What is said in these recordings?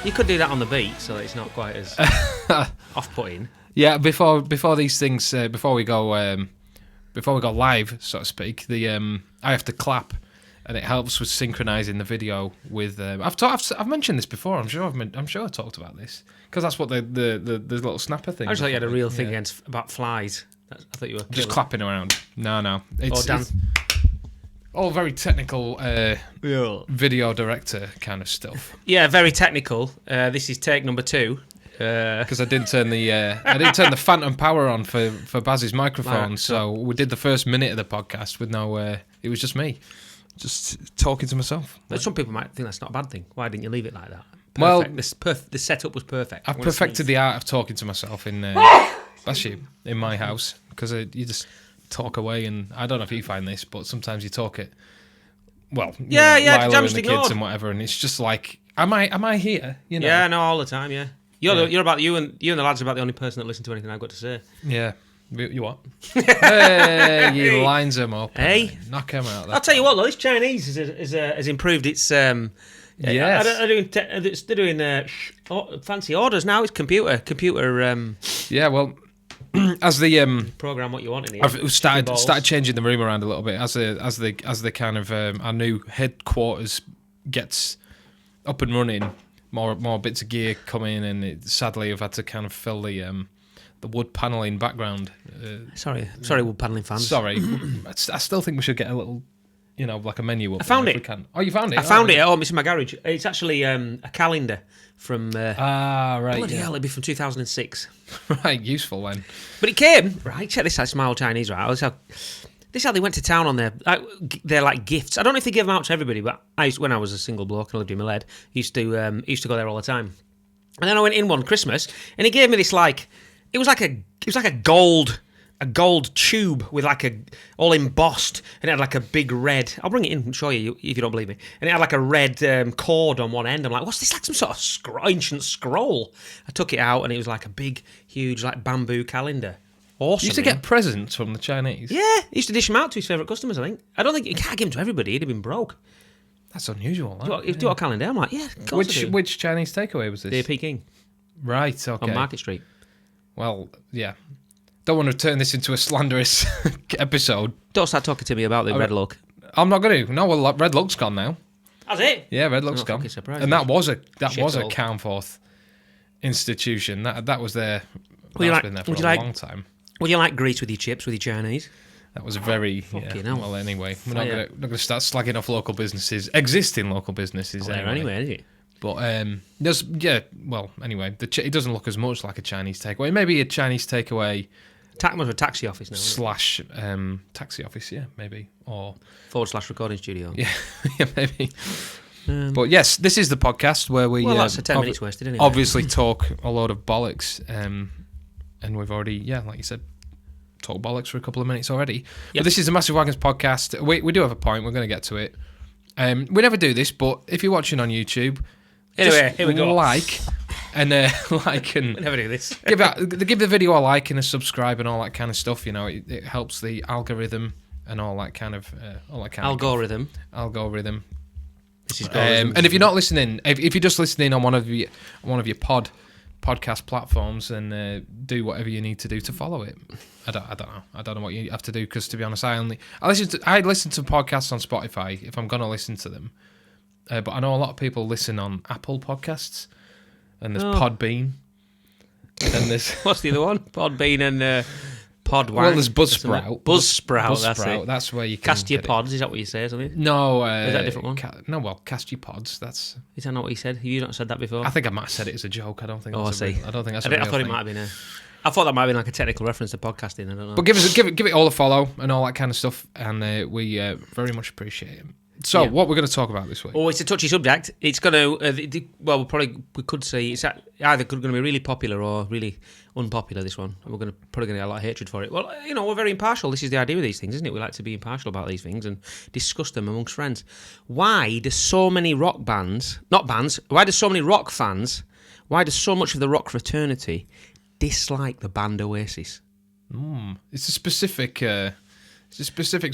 You could do that on the beat, so that it's not quite as off-putting. Yeah, before these things, before we go live, so to speak, I have to clap, and it helps with synchronizing the video with. I've mentioned this before. I'm sure I talked about this because that's what the little snapper thing. I just thought you had a real thing about flies. I thought you were just clapping around. No, it's dance. All very technical video director kind of stuff. Yeah, very technical. This is take number 2. Because I didn't turn the phantom power on for Baz's microphone, so we did the first minute of the podcast with no. It was just me, just talking to myself. But some people might think that's not a bad thing. Why didn't you leave it like that? Perfect. Well, the setup was perfect. I've perfected the art of talking to myself in my house, because you just talk away, and I don't know if you find this, but sometimes you talk it. Well, Lila and the kids and whatever, and it's just like, am I here? You know? Yeah, no, all the time. Yeah. You're about you and the lads are about the only person that listen to anything I've got to say. Yeah. You what? Hey, you lines them up. Hey, knock them out. I'll tell you what, though, this Chinese has improved its. Yes, they're doing fancy orders now. It's computer. Yeah, well, as the program what you want in here. I've started changing the room around a little bit as the kind of our new headquarters gets up and running. More bits of gear come in, and sadly I've had to kind of fill the wood panelling background. Sorry, wood panelling fans. Sorry, I still think we should get a little, like a menu up. I found it. We can. Oh, you found it? I found it at home. It's in my garage. It's actually a calendar from. Right. Bloody hell! It'd be from 2006. Right, useful then. But it came right. Check this out, Smile Chinese. Right, this is how they went to town on their like gifts. I don't know if they give them out to everybody, but when I was a single bloke and lived in Millhead, used to go there all the time. And then I went in one Christmas, and he gave me this it was like a gold tube with all embossed, and it had like a big red. I'll bring it in and show you if you don't believe me. And it had like a red cord on one end. I'm like, what's this? Like some sort of ancient scroll. I took it out, and it was like a big, huge, like bamboo calendar. Awesome. You used to get presents from the Chinese. Yeah, he used to dish them out to his favourite customers, I think. I don't think you can't give them to everybody. He'd have been broke. That's unusual. Do you want a calendar? I'm like, yeah, of course I do. Which Chinese takeaway was this? The Peking. Right, okay. On Market Street. Well, yeah. Don't want to turn this into a slanderous episode. Don't start talking to me about the Red Lug. I'm not going to. No, well, Red Lug's gone now. Has it? Yeah, Red Lug's gone. And that was a Carnforth institution. That was there. That's been there for a long time. Would you like grease with your chips with your Chinese? That was a very well. Anyway, we're not going to start slagging off local businesses, existing local businesses. Anyway, is it? But anyway, it doesn't look as much like a Chinese takeaway. Maybe a Chinese takeaway. Much of a taxi office now. / taxi office, yeah, maybe, or / recording studio. Yeah, yeah, maybe. But yes, this is the podcast where we. Well, that's a 10 minutes wasted, anyway. Obviously, talk a load of bollocks. And we've already, like you said, talked bollocks for a couple of minutes already. Yep. But this is the Massive Wagons podcast. We do have a point. We're going to get to it. We never do this, but if you're watching on YouTube, anyway, here we go. Like and we never do this. give the video a like and a subscribe and all that kind of stuff. It helps the algorithm and all that kind of algorithm. Algorithm. This is and if you're not listening, if you're just listening on one of your podcast platforms, and do whatever you need to do to follow it. I don't know what you have to do, because to be honest, I listen to podcasts on Spotify if I'm going to listen to them, but I know a lot of people listen on Apple Podcasts, and there's Podbean, and there's what's the other one? Podbean and Podwang. Well, there's Buzzsprout. Buzzsprout. That's it. That's where you can cast your pods. Is that what you say or something? No, is that a different one? No, well, cast your pods. Is that not what you said? Have you not said that before? I think I might have said it as a joke. I don't think. I see. I don't think that's. I thought it might have been I thought that might have been like a technical reference to podcasting. I don't know. But give it all a follow and all that kind of stuff, and we very much appreciate it. So, what we're going to talk about this week? Oh, it's a touchy subject. It's going to, we could say it's either going to be really popular or really unpopular, this one. And we're probably going to get a lot of hatred for it. Well, we're very impartial. This is the idea with these things, isn't it? We like to be impartial about these things and discuss them amongst friends. Why do so many why do so many rock fans, why does so much of the rock fraternity dislike the band Oasis? It's a specific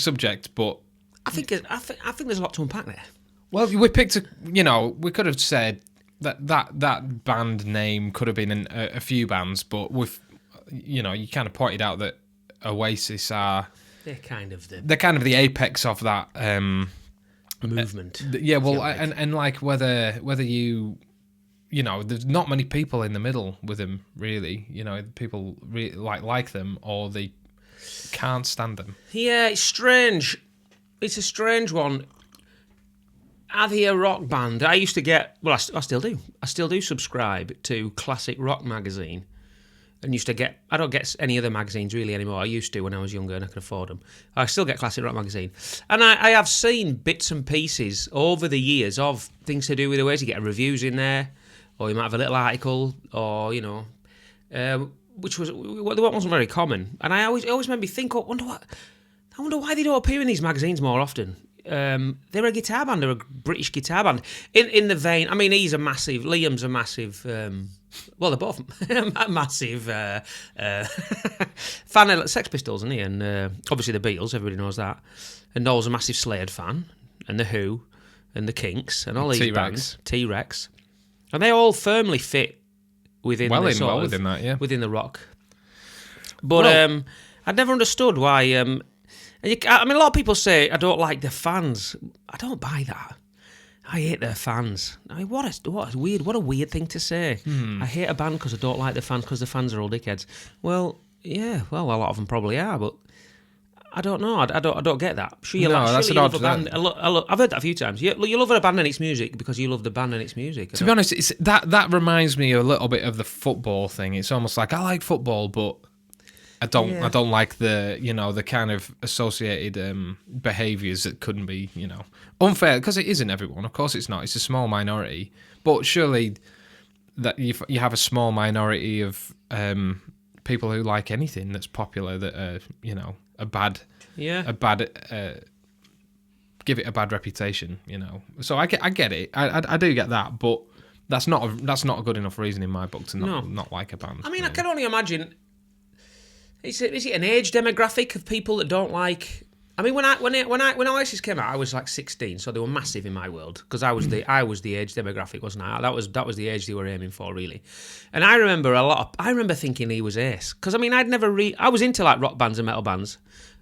subject, but I think there's a lot to unpack there. Well, we picked we could have said, that band name could have been in a few bands, but with you kind of pointed out that Oasis are they're kind of the apex of that movement. Yeah, well, and like whether you there's not many people in the middle with them really. People really like them or they can't stand them. Yeah, it's strange. It's a strange one. Are they a rock band? I used to get... Well, I still do. I still do subscribe to Classic Rock magazine. And used to get... I don't get any other magazines really anymore. I used to when I was younger and I could afford them. I still get Classic Rock magazine. And I have seen bits and pieces over the years of things to do with Oasis. You get reviews in there, or you might have a little article, or, which wasn't very common. And it always made me think, I wonder why they don't appear in these magazines more often. They're a guitar band. They're a British guitar band. In the vein, I mean, Liam's a massive... well, they're both massive fan of Sex Pistols, isn't he? And obviously the Beatles, everybody knows that. And Noel's a massive Slade fan, and The Who, and the Kinks, and all these bands. T-Rex. And they all firmly fit within within that, yeah. Within the rock. But I'd never understood why... a lot of people say, I don't like the fans. I don't buy that. I hate their fans. I mean, what a weird thing to say. I hate a band because I don't like the fans because the fans are all dickheads. Well, yeah, a lot of them probably are, but I don't know. I don't get that. That's an odd band. I've heard that a few times. You love a band and its music because you love the band and its music. To be honest, that reminds me a little bit of the football thing. It's almost like I like football, but I don't like the kind of associated behaviours that couldn't be unfair, because it isn't everyone. Of course it's not. It's a small minority, but surely that you have a small minority of people who like anything that's popular that are give it a bad reputation. So I get it. I do get that, but that's not a good enough reason in my book to not like a band. I mean, I can only imagine. Is it an age demographic of people that don't like? I mean, when Oasis came out, I was like 16, so they were massive in my world because I was the age demographic, wasn't I? That was the age they were aiming for, really. And I remember thinking he was ace because I mean I was into like rock bands and metal bands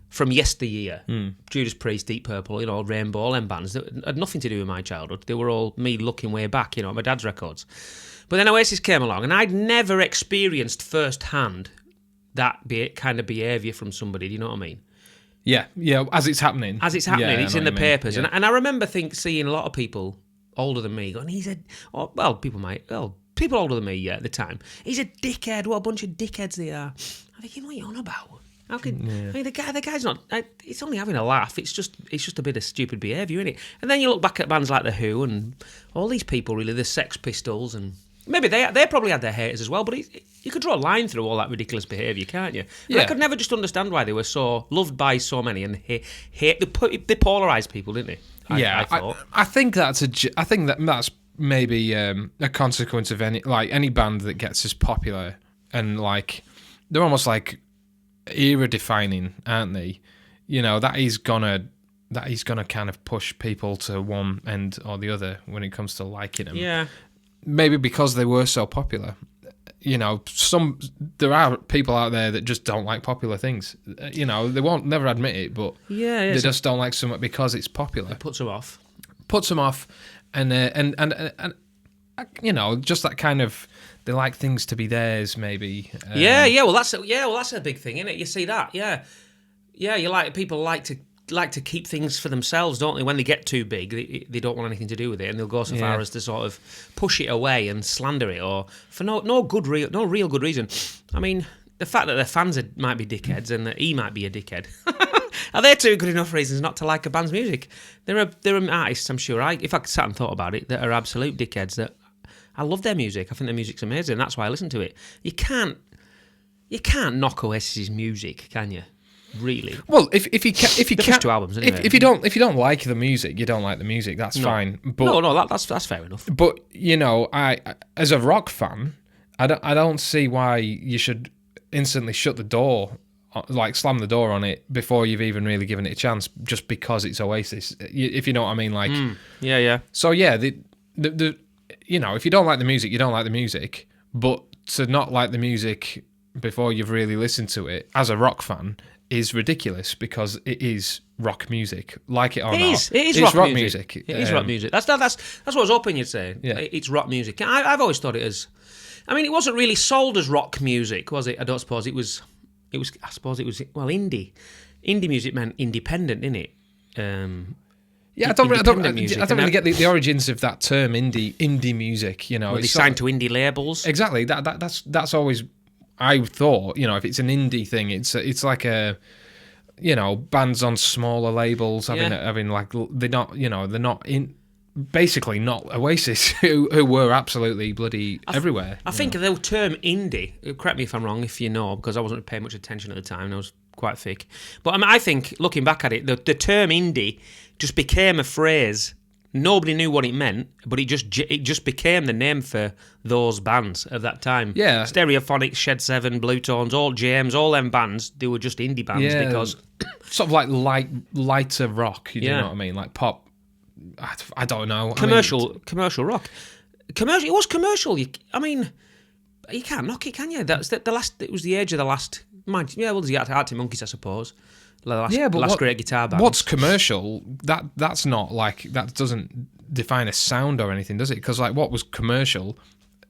from yesteryear, Judas Priest, Deep Purple, Rainbow, all them bands that had nothing to do with my childhood. They were all me looking way back, at my dad's records. But then Oasis came along, and I'd never experienced firsthand that kind of behaviour from somebody. Do you know what I mean? Yeah, as it's happening. Yeah, it's in the papers. Yeah. And I remember seeing a lot of people older than me going, people older than me at the time, he's a dickhead, what a bunch of dickheads they are. I'm thinking, what are you on about? How can, I mean, the guy's not, it's only having a laugh, it's just a bit of stupid behaviour, isn't it? And then you look back at bands like The Who and all these people, really, the Sex Pistols, and maybe they probably had their haters as well, but you could draw a line through all that ridiculous behaviour, can't you? Yeah. And I could never just understand why they were so loved by so many and hate. They polarised people, didn't they? I think that's maybe a consequence of any band that gets as popular, and like they're almost like era defining, aren't they? That is gonna kind of push people to one end or the other when it comes to liking them. Yeah. Maybe because they were so popular. There are people out there that just don't like popular things. They won't never admit it, but they just don't like something because it's popular. It puts them off. And just that kind of, they like things to be theirs, maybe. Well, that's a big thing, isn't it? You see that, yeah. People like to keep things for themselves, don't they? When they get too big, they don't want anything to do with it, and they'll go so far as to sort of push it away and slander it, or for no real good reason. I mean, the fact that their fans might be dickheads and that he might be a dickhead, are there two good enough reasons not to like a band's music? There are artists, I'm sure. If I sat and thought about it, that are absolute dickheads. That I love their music. I think their music's amazing. That's why I listen to it. You can't knock Oasis's music, can you? Really? Well, if you can't, 2 albums, anyway. if you don't like the music, you don't like the music. That's fine. But that's fair enough. But I as a rock fan, I don't see why you should instantly shut the door, like slam the door on it before you've even really given it a chance, just because it's Oasis. If you know what I mean, like yeah. So yeah, you know, if you don't like the music, you don't like the music. But to not like the music before you've really listened to it as a rock fan is ridiculous because it is rock music, like it or not. It is it's rock music. It is rock Um, music. That's what I was hoping you'd say. Yeah. It's rock music. I've always thought it as. I mean, it wasn't really sold as rock music, was it? I don't suppose it was. I suppose it was. Well, indie. Indie music meant independent, innit? Yeah, I don't independent music, I don't really get the origins of that term, indie music. You know, Well, they it's signed to indie labels. exactly that's always I thought. You know, if it's an indie thing, it's like a, you know, bands on smaller labels having like they're not, you know, they're not in. Basically, not Oasis, who were absolutely bloody everywhere. I think the term indie, correct me if I'm wrong, if you know, because I wasn't paying much attention at the time, and I was quite thick. But I mean, I think, looking back at it, the term indie just became a phrase. Nobody knew what it meant, but it just became the name for those bands of that time. Yeah. Stereophonics, Shed 7, Blue Tones, all James, all them bands, they were just indie bands because... sort of like lighter rock, you know what I mean? Like pop. I don't know. Commercial rock. Commercial. It was commercial. I mean, you can't knock it, can you? That's the last. It was the age of the last. Yeah, well, the Arctic Monkeys, I suppose. The last great guitar band. What's commercial? That's not like, that doesn't define a sound or anything, does it? Because like what was commercial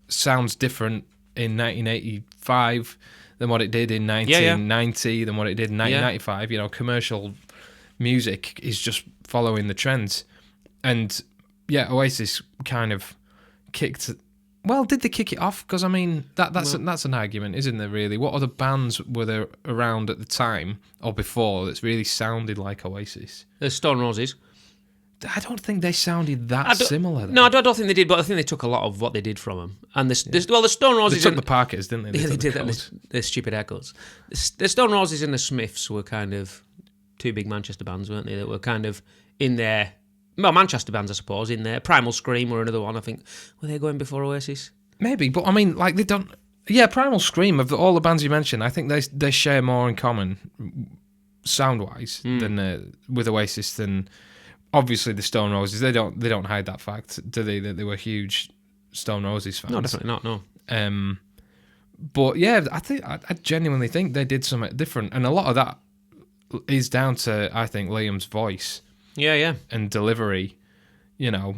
sounds different in 1985 than what it did in 1990 than what it did in 1995. You know, commercial music is just following the trends. And yeah, Oasis kind of kicked. Well, did they kick it off? Because I mean, that's an argument, isn't there? Really, what other bands were there around at the time or before that's really sounded like Oasis? There's Stone Roses. I don't think they sounded that similar. Though. No, I don't think they did, but I think they took a lot of what they did from them. And the Stone Roses. They took the Parkers, didn't they? Yeah, they did that. They're stupid echoes. The Stone Roses and the Smiths were kind of two big Manchester bands, weren't they? That were kind of in their. Well, Manchester bands, I suppose, in there. Primal Scream were another one, I think. Were they going before Oasis? Maybe, but I mean, like, they don't... Yeah, Primal Scream, of all the bands you mentioned, I think they share more in common, sound-wise, than with Oasis than... Obviously, the Stone Roses, they don't hide that fact, do they? That they were huge Stone Roses fans. No, definitely not, no. But, yeah, I genuinely think they did something different. And a lot of that is down to, I think, Liam's voice. Yeah. And delivery, you know.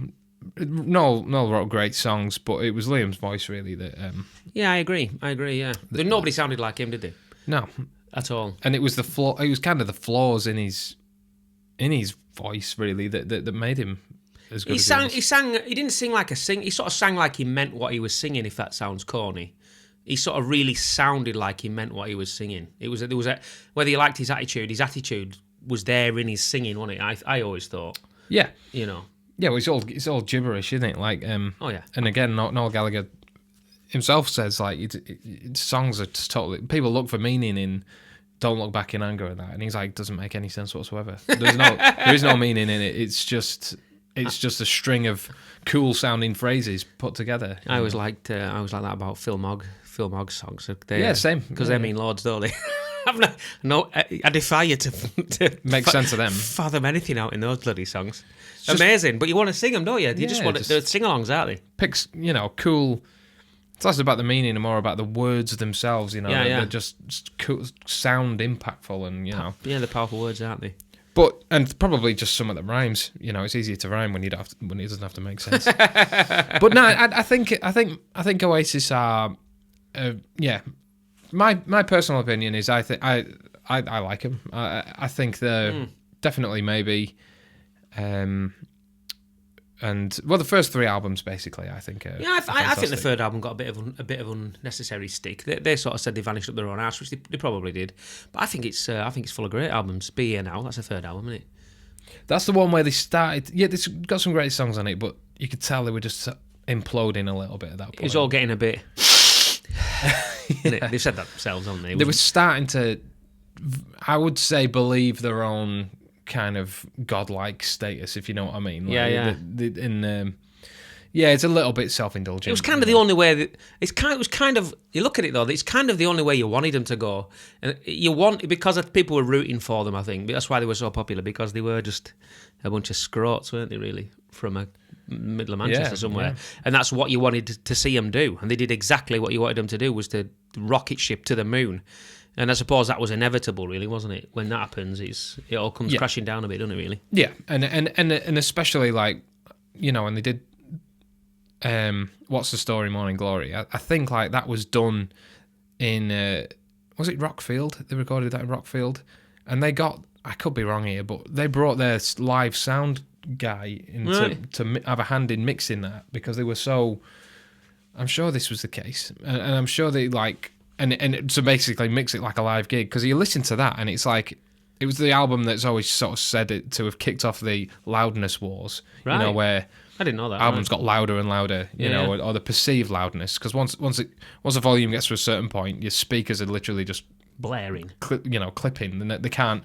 Noel wrote great songs, but it was Liam's voice really that. Yeah, I agree. Yeah, nobody sounded like him, did they? No, at all. And it was the flaw. It was kind of the flaws in his voice really that made him as good. He sang. He didn't sing like a sing. He sort of sang like he meant what he was singing. If that sounds corny. He sort of really sounded like he meant what he was singing. There was a whether you liked his attitude was there in his singing, wasn't it? I always thought. Yeah. You know. Yeah, well, it's all gibberish, isn't it? Like, oh yeah. And again, Noel Gallagher himself says like songs are just totally. People look for meaning in "Don't Look Back in Anger" and that, and he's like, doesn't make any sense whatsoever. There is no meaning in it. It's just a string of cool sounding phrases put together. I was like that about Phil Mogg songs. Same. Because they mean loads, don't they? I defy you to make sense of them. Fathom anything out in those bloody songs. Amazing, but you want to sing them, don't you? You just want to. They're sing-alongs, aren't they? Picks, you know, cool. It's less about the meaning and more about the words themselves. You know, they're just cool, sound impactful, and you know. Yeah, they're powerful words, aren't they? And probably just something that rhymes. You know, it's easier to rhyme when it doesn't have to make sense. But no, I think Oasis are, My personal opinion is I like them. I think they're definitely maybe, and well, the first three albums basically I think. I think the third album got a bit of unnecessary stick. They sort of said they vanished up their own arse, which they probably did. But I think it's full of great albums. Be Here Now, that's the third album, isn't it? That's the one where they started. Yeah, it's got some great songs on it, but you could tell they were just imploding a little bit at that point. It was all getting a bit. They've said that themselves, haven't they? They were starting to, I would say, believe their own kind of godlike status, if you know what I mean. Like, Yeah, it's a little bit self-indulgent. It was kind of the only way that it was kind of. You look at it though, it's kind of the only way you wanted them to go, and because people were rooting for them. I think that's why they were so popular, because they were just a bunch of scroats, weren't they? Really, from a middle of Manchester somewhere, and that's what you wanted to see them do, and they did exactly what you wanted them to do, was to rocket ship to the moon. And I suppose that was inevitable, really, wasn't it? When that happens, it all comes crashing down a bit, doesn't it? Really? Yeah, and especially like, when they did. What's the Story, Morning Glory? I think like that was done in was it Rockfield? They recorded that in Rockfield, and they got, I could be wrong here, but they brought their live sound guy in to have a hand in mixing that, because they were so. I'm sure this was the case, and I'm sure they like and to basically mix it like a live gig, because you listen to that and it's like. It was the album that's always sort of said it to have kicked off the loudness wars, right. Where I didn't know that. Albums got louder and louder, or the perceived loudness. Because once the volume gets to a certain point, your speakers are literally just blaring, clipping, and they can't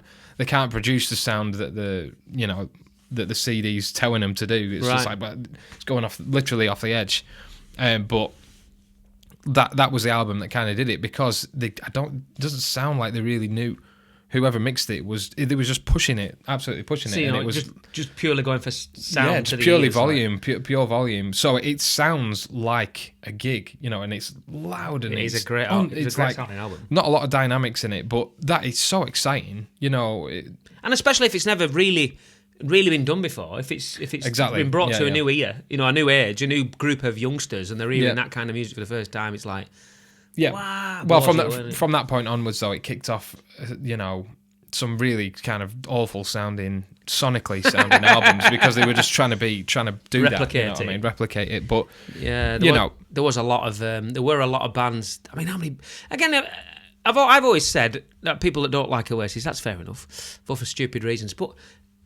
produce the sound that that the CD's telling them to do. It's just like it's going literally off the edge. But that was the album that kind of did it, because it doesn't sound like they really knew. Whoever mixed it was just pushing it, absolutely pushing it. And it was just purely going for sound. Yeah, just purely volume, pure volume. So it sounds like a gig, and it's loud and it's a great sounding album. Not a lot of dynamics in it, but that is so exciting, And especially if it's never really been done before. If it's exactly. been brought to a new ear, a new age, a new group of youngsters, and they're hearing that kind of music for the first time, it's like. Yeah. Wow, well, from that point onwards, though, it kicked off, some really kind of awful sounding, sonically sounding albums, because they were just trying to do that. Replicate it. But there was a lot of there were a lot of bands. I mean, how many? Again, I've always said that people that don't like Oasis, that's fair enough, for stupid reasons, but.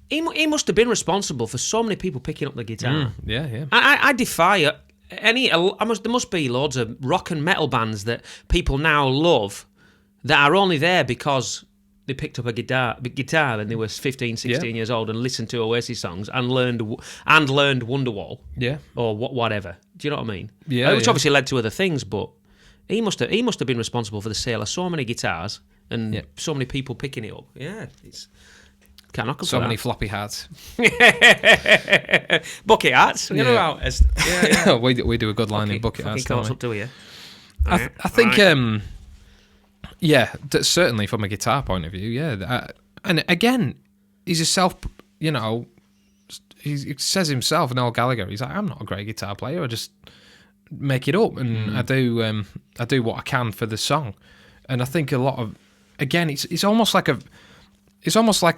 He must have been responsible for so many people picking up the guitar. Yeah. I defy it. There must be loads of rock and metal bands that people now love that are only there because they picked up a guitar when they were 15, 16 years old and listened to Oasis songs and learned Wonderwall. Yeah. Or whatever. Do you know what I mean? Yeah. Which obviously led to other things, but he must have been responsible for the sale of so many guitars and so many people picking it up. Yeah, it's. Can't knock so many floppy hats. Bucket hats. We we do a good line in bucket hats. Up to you. I think, certainly from a guitar point of view, and again, he's a he says himself, Noel Gallagher, he's like, I'm not a great guitar player, I just make it up, and I do what I can for the song. And I think a lot of, again, it's almost like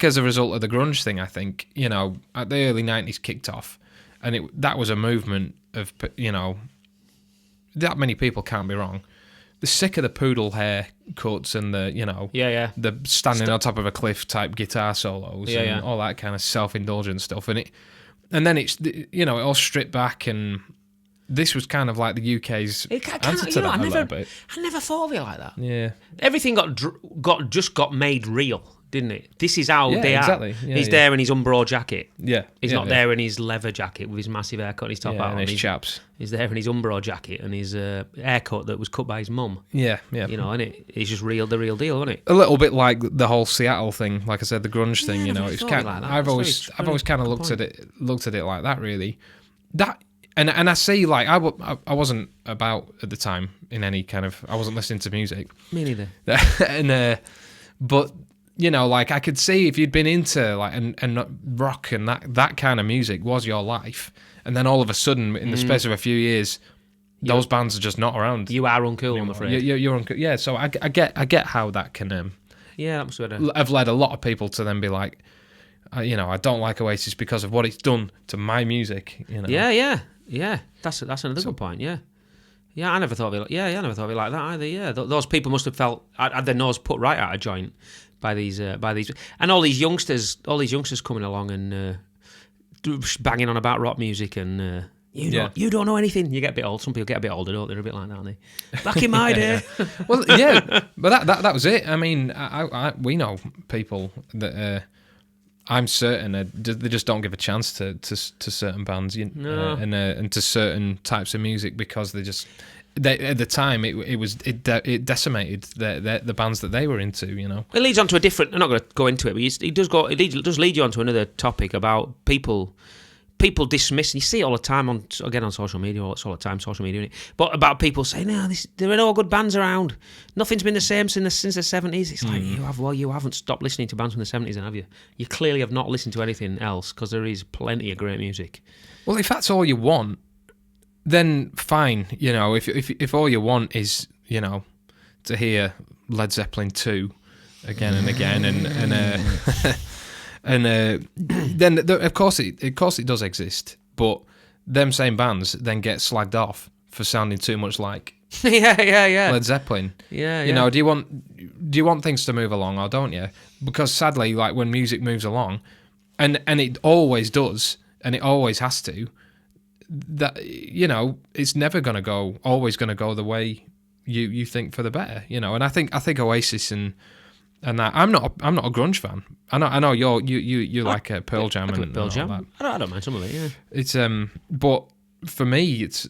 as a result of the grunge thing, I think, at the early 90s kicked off, and that was a movement of, that many people can't be wrong. They're sick of the poodle hair cuts and the the standing on top of a cliff type guitar solos and all that kind of self-indulgent stuff. And then it's, it all stripped back, and this was kind of like the UK's answer to that a little bit. I never thought of it like that. Yeah. Everything got made real, didn't it? This is how they exactly. are. He's there in his Umbro jacket. Yeah. He's not there in his leather jacket with his massive haircut and his top hat on. And his chaps. He's there in his Umbro jacket and his haircut that was cut by his mum. Yeah. And it's just the real deal, isn't it? A little bit like the whole Seattle thing, like I said, the grunge thing. It's kind of. I've always kind of looked at it like that. Really, that. And I see, like, I wasn't about at the time in any kind of, I wasn't listening to music. Me neither. But, like, I could see if you'd been into, like, and rock and that kind of music was your life, and then all of a sudden, in the space of a few years, those bands are just not around. You are uncool, anymore. I'm afraid. You're uncool. Yeah, so I get how that can that must have led a lot of people to then be like, I don't like Oasis because of what it's done to my music. Yeah, that's another good point. Yeah, I never thought of it. I never thought of it like that either. Yeah, those people must have felt had their nose put right out of joint by these, and all these youngsters coming along and banging on about rock music and you don't know anything. You get a bit old. Some people get a bit older, don't they? They're a bit like that, aren't they? Back in my day. Well, yeah, but that was it. I mean, we know people that. I'm certain they just don't give a chance to certain bands, and to certain types of music because they just. At the time, it decimated the bands that they were into. It leads on to a different. I'm not going to go into it, but it does lead you on to another topic about people dismiss. You see it all the time on social media. It's all the time social media, isn't it? But about people saying, "No, there are no good bands around. Nothing's been the same since the 70s." It's like you haven't stopped listening to bands from the 70s, then, have you? You clearly have not listened to anything else because there is plenty of great music. Well, if that's all you want, then fine. If all you want is to hear Led Zeppelin 2 again and again, then of course it does exist. But them same bands then get slagged off for sounding too much like Led Zeppelin. Yeah. Do you want things to move along or don't you? Because sadly, like when music moves along, and it always does, and it always has to. That it's never always gonna go the way you think for the better, and I think Oasis and that I'm not a grunge fan. I know you like Pearl Jam and Pearl Jam. All that. I don't mind some of it. Yeah, it's but for me it's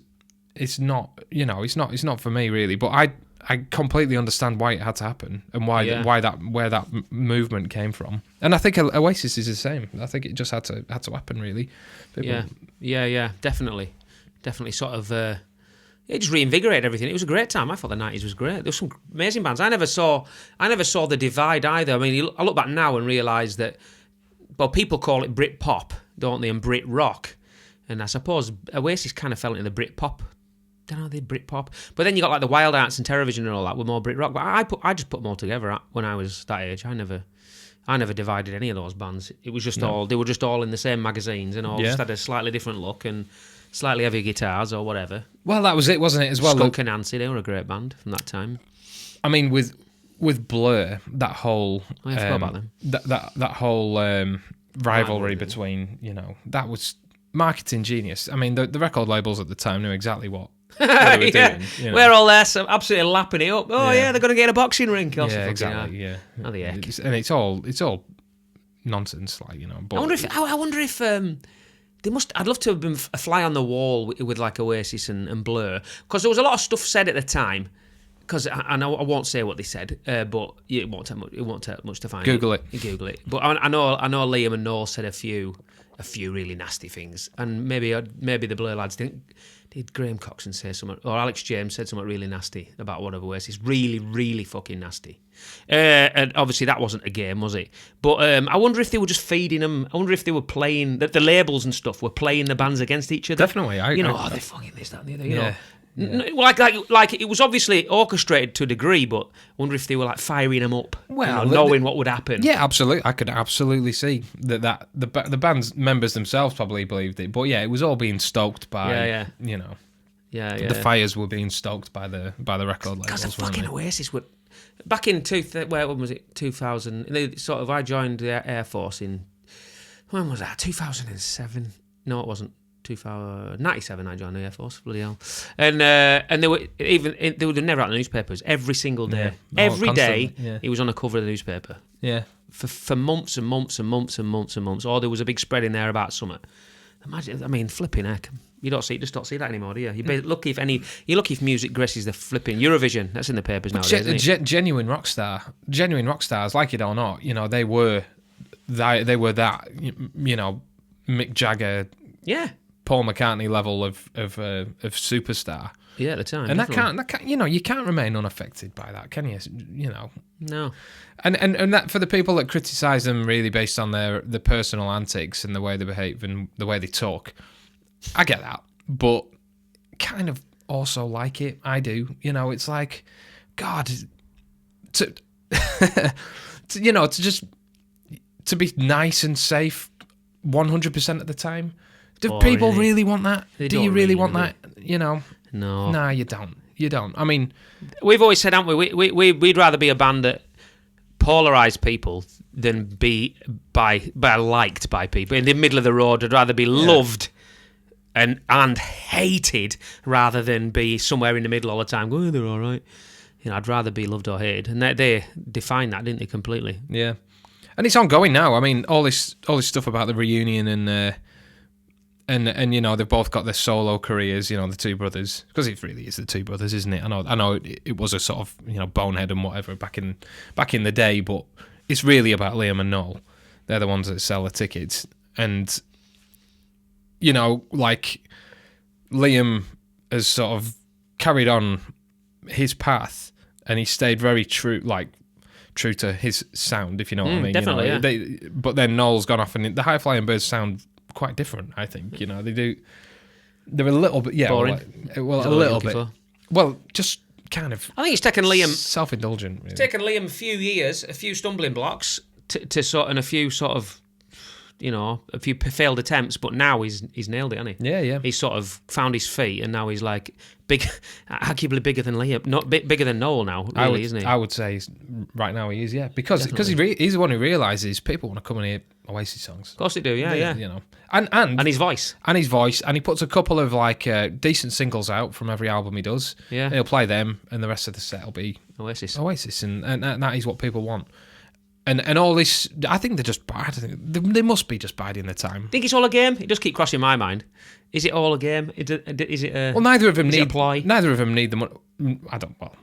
not it's not for me really. But I completely understand why it had to happen and where that movement came from. And I think Oasis is the same. I think it just had to happen really. Yeah, definitely. Sort of, it just reinvigorated everything. It was a great time. I thought the 90s was great. There were some amazing bands. I never saw the divide either. I mean, I look back now and realise that, well, people call it Britpop, don't they, and Brit rock. And I suppose Oasis kind of fell into the Britpop. Don't know, the Britpop. But then you got like the Wild Arts and Terrorvision and all that with more Brit rock. But I just put them all together when I was that age. I never divided any of those bands. It was just they were just all in the same magazines and all just had a slightly different look and slightly heavier guitars or whatever. Well, that was it, wasn't it, as well? Skunk and Nancy, they were a great band from that time. I mean, with Blur, that whole... I forgot about them. That whole rivalry between, that was marketing genius. I mean, the record labels at the time knew exactly what they were doing. We're all there, so absolutely lapping it up. Oh yeah, they're going to get a boxing ring. Yeah, exactly. Yeah, how the heck? And it's all nonsense, like But I wonder if they must. I'd love to have been a fly on the wall with like Oasis and Blur, because there was a lot of stuff said at the time. Because I know I won't say what they said, but it won't take much to find. Google it. Google it. But I know Liam and Noel said a few really nasty things, and maybe the Blur lads didn't. Did Graham Coxon say something, or Alex James said something really nasty about one of Oasis? Really, really fucking nasty. And obviously that wasn't a game, was it? But I wonder if they were just feeding them. I wonder if they were playing that the labels and stuff were playing the bands against each other. Definitely, they're fucking this, that, and the other. You know. Like it was obviously orchestrated to a degree, but I wonder if they were like firing them up, knowing what would happen. Yeah, absolutely. I could absolutely see that the band's members themselves probably believed it, but yeah, it was all being stoked by the fires were being stoked by the record labels. Because the fucking Oasis were back in 2000. Sort of, I joined the Air Force in when was that? 2007? No, it wasn't. 97 I joined the Air Force, bloody hell. And they were never out in the newspapers every single day. Every day he was on the cover of the newspaper. Yeah. For months and months and months and months and months. Or there was a big spread in there about something. Imagine, I mean, flipping heck. You just don't see that anymore, do you? You're lucky if music graces the flipping Eurovision. That's in the papers nowadays, isn't it? Genuine rock stars, like it or not, they were that, Mick Jagger, Paul McCartney level of superstar. Yeah, at the time. And that can't you can't remain unaffected by that, can you? No. And that for the people that criticise them really based on their personal antics and the way they behave and the way they talk, I get that. But kind of also like it. I do. It's like, God, to be nice and safe 100% of the time. Do people really want that? Do you really want that? No. Nah, you don't. You don't. I mean, we've always said, haven't we? We'd rather be a band that polarise people than be liked by people. In the middle of the road, I'd rather be loved and hated rather than be somewhere in the middle all the time. Oh, they're all right. I'd rather be loved or hated, and they defined that, didn't they? Completely. Yeah. And it's ongoing now. I mean, all this stuff about the reunion and you know, they've both got their solo careers, you know, the two brothers, because it really is the two brothers, isn't it? I know it was a sort of, you know, bonehead and whatever back in the day, but it's really about Liam and Noel. They're the ones that sell the tickets. And, you know, like, Liam has sort of carried on his path, and he stayed very true to his sound, if you know what I mean. Definitely, you know? But then Noel's gone off, and the High Flying Birds sound quite different, I think. You know, they're a little bit, yeah, boring. a little bit. For? Well, just kind of. I think it's taken Liam self-indulgent. Really. It's taken Liam a few years, a few stumbling blocks, to sort, and a few sort of, you know, a few failed attempts. But now he's nailed it, hasn't he? Yeah. He's sort of found his feet, and now he's like arguably bigger than Liam, not bigger than Noel now, really, isn't he? I would say right now he is, yeah, because he's the one who realises people want to come and hear Oasis songs. Of course they do, yeah. You know, and his voice, and he puts a couple of like decent singles out from every album he does. Yeah, he'll play them, and the rest of the set will be Oasis, and that is what people want. And all this, I think they're just bad. They must be just biding their time. Think it's all a game? It does keep crossing my mind. Is it all a game? Is it a... Well, neither of them need the money.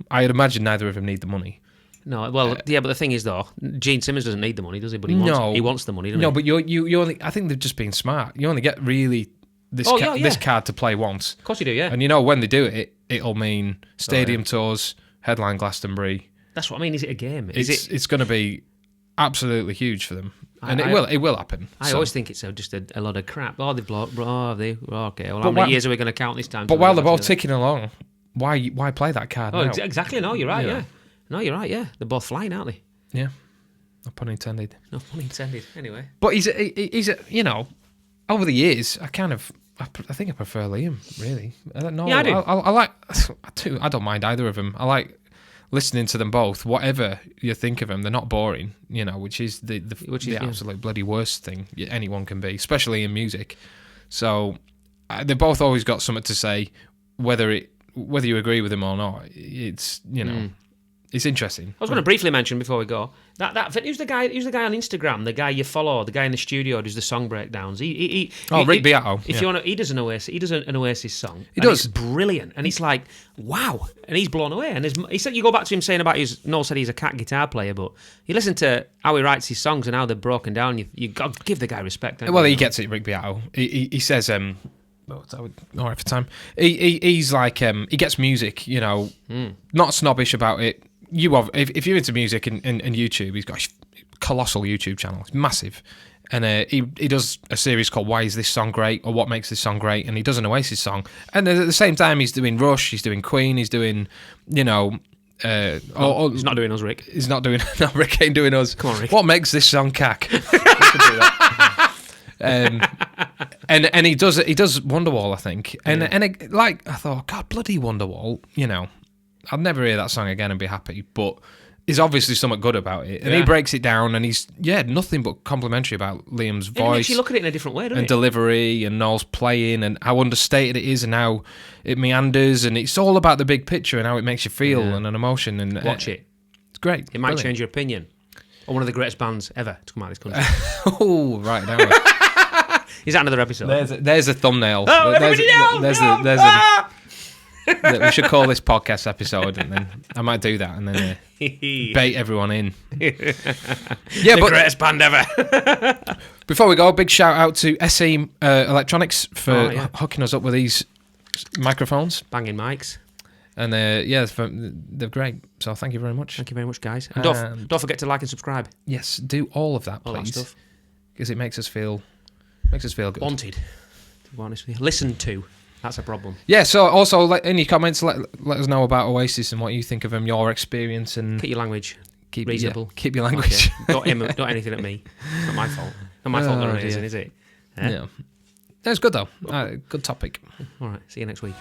I'd imagine neither of them need the money. No, well, yeah, but the thing is, though, Gene Simmons doesn't need the money, does he? But he wants the money, doesn't he? No, but you only... I think they're just being smart. You only get really this card to play once. Of course you do, yeah. And you know, when they do it, it'll mean stadium tours, headline Glastonbury. That's what I mean. Is it a game? It's going to be absolutely huge for them. And it will happen. I always think it's just a lot of crap. Oh, they've blocked. Oh, have they? Oh, okay. Well, how many years are we going to count this time? But while they're both ticking along, why play that card now? Exactly. No, you're right, yeah. No, you're right, yeah. They're both flying, aren't they? Yeah. No pun intended. No pun intended. Anyway. But he's a, you know, over the years, I think I prefer Liam, really. I don't know. Yeah, I do. I don't mind either of them. I like listening to them both. Whatever you think of them, they're not boring, you know, which is the absolute bloody worst thing anyone can be, especially in music. So they both always got something to say, whether you agree with them or not. It's, you know, it's interesting. I was going to briefly mention before we go that who's the guy on Instagram, the guy you follow, the guy in the studio who does the song breakdowns. Rick Beato. If you want to, he does an Oasis song. He does. It's brilliant, and it's like wow, and he's blown away. And he said, you go back to him saying about Noel said he's a cat guitar player, but you listen to how he writes his songs and how they're broken down. You got to give the guy respect. Well, he gets it, Rick Beato. He says all right for time. He's like he gets music, you know, not snobbish about it. If you're into music and YouTube, he's got a colossal YouTube channel. It's massive. And he does a series called Why Is This Song Great? Or What Makes This Song Great? And he does an Oasis song. And at the same time, he's doing Rush, he's doing Queen, he's doing, you know... he's not doing us, Rick. He's not doing... No, Rick ain't doing us. Come on, Rick. What makes this song cack? We should do that. And he does Wonderwall, I think. And I thought, God, bloody Wonderwall, you know... I'd never hear that song again and be happy, but there's obviously something good about it. And he breaks it down, and he's, nothing but complimentary about Liam's voice. It makes you look at it in a different way, doesn't and it? delivery, and Noel's playing, and how understated it is, and how it meanders, and it's all about the big picture and how it makes you feel and an emotion. And watch it. It's great. It might change your opinion. Or one of the greatest bands ever to come out of this country. Oh, right now. Is that another episode? There's a thumbnail. Oh, everybody down! We should call this podcast episode, and then I might do that, and then bait everyone in. The greatest band ever. Before we go, big shout out to SE Electronics for hooking us up with these microphones, banging mics, and they're great. So thank you very much. Thank you very much, guys. And don't forget to like and subscribe. Yes, do all of that, please, because it makes us feel good. Wanted. To be honest with you, listen to. That's a problem. Yeah, so also in your comments, let us know about Oasis and what you think of them, your experience, and keep your language reasonable. Keep your language. Okay. Don't anything at me. It's not my fault. Not my fault. Not reason, is it? Yeah. That's good though. Good topic. All right. See you next week.